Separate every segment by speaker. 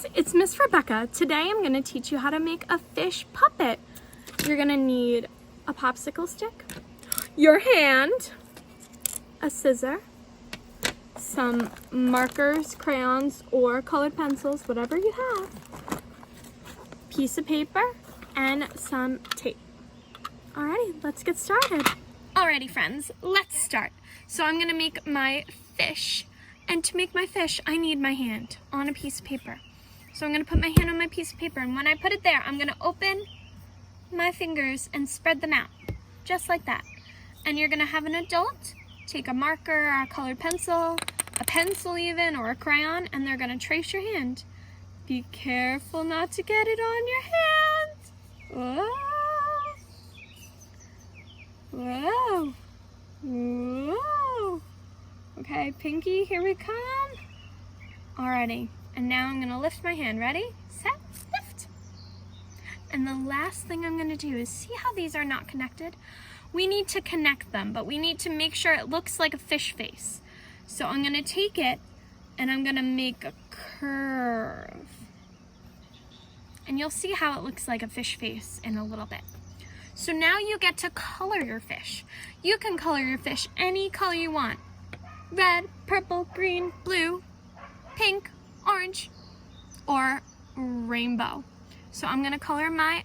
Speaker 1: friends, it's Miss Rebecca. Today I'm going to teach you how to make a fish puppet. You're going to need a popsicle stick, your hand, a scissor, some markers, crayons, or colored pencils, whatever you have, piece of paper, and some tape. Alrighty, let's get started. Alrighty friends, let's start. So I'm going to make my fish. And to make my fish, I need my hand on a piece of paper. So I'm going to put my hand on my piece of paper, and when I put it there, I'm going to open my fingers and spread them out, just like that. And you're going to have an adult take a marker or a colored pencil, a pencil even, or a crayon, and they're going to trace your hand. Be careful not to get it on your hand. Whoa. Whoa. Whoa. Okay, pinky, here we come. Alrighty, and now I'm gonna lift my hand. Ready, set, lift. And the last thing I'm gonna do is, see how these are not connected? We need to connect them, but we need to make sure it looks like a fish face. So I'm gonna take it and I'm gonna make a curve. And you'll see how it looks like a fish face in a little bit. So now you get to color your fish. You can color your fish any color you want. Red, purple, green, blue, pink, orange, or rainbow. So I'm gonna color my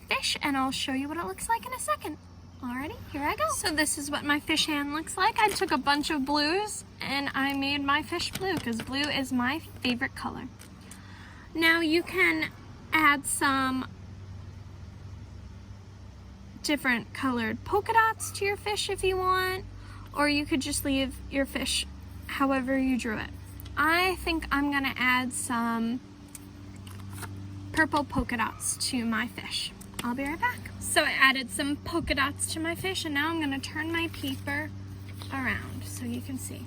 Speaker 1: fish and I'll show you what it looks like in a second. Alrighty, here I go. So this is what my fish hand looks like. I took a bunch of blues and I made my fish blue because blue is my favorite color. Now you can add some different colored polka dots to your fish if you want. Or you could just leave your fish however you drew it. I think I'm gonna add some purple polka dots to my fish. I'll be right back. So I added some polka dots to my fish, and now I'm gonna turn my paper around so you can see.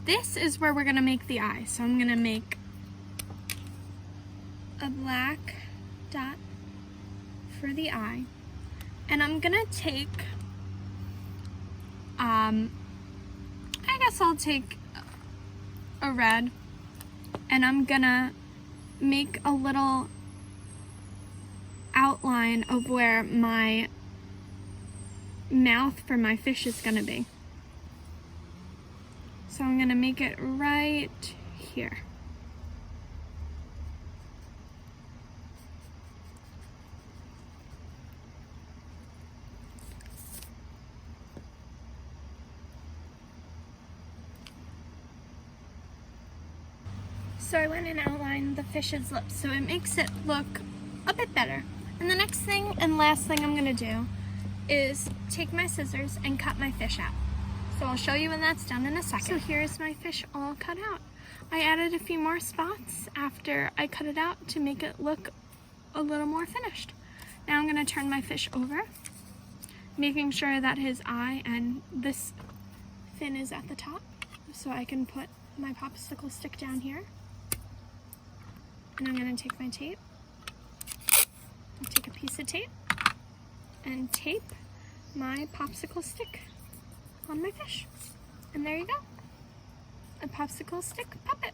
Speaker 1: This is where we're gonna make the eye. So I'm gonna make a black dot for the eye. And I'm gonna take I guess I'll take a red, and I'm gonna make a little outline of where my mouth for my fish is gonna be. So I'm gonna make it right here. So I went and outlined the fish's lips, so it makes it look a bit better. And the next thing and last thing I'm gonna do is take my scissors and cut my fish out. So I'll show you when that's done in a second. So here's my fish all cut out. I added a few more spots after I cut it out to make it look a little more finished. Now I'm gonna turn my fish over, making sure that his eye and this fin is at the top, so I can put my popsicle stick down here. And I'm going to take my tape, I'll take a piece of tape, and tape my popsicle stick on my fish. And there you go, a popsicle stick puppet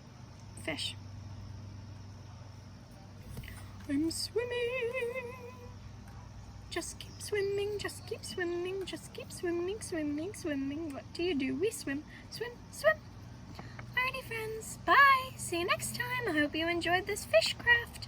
Speaker 1: fish. I'm swimming, just keep swimming, just keep swimming, just keep swimming, swimming, swimming. What do? We swim, swim, swim. Alrighty friends, bye! See you next time. I hope you enjoyed this fish craft.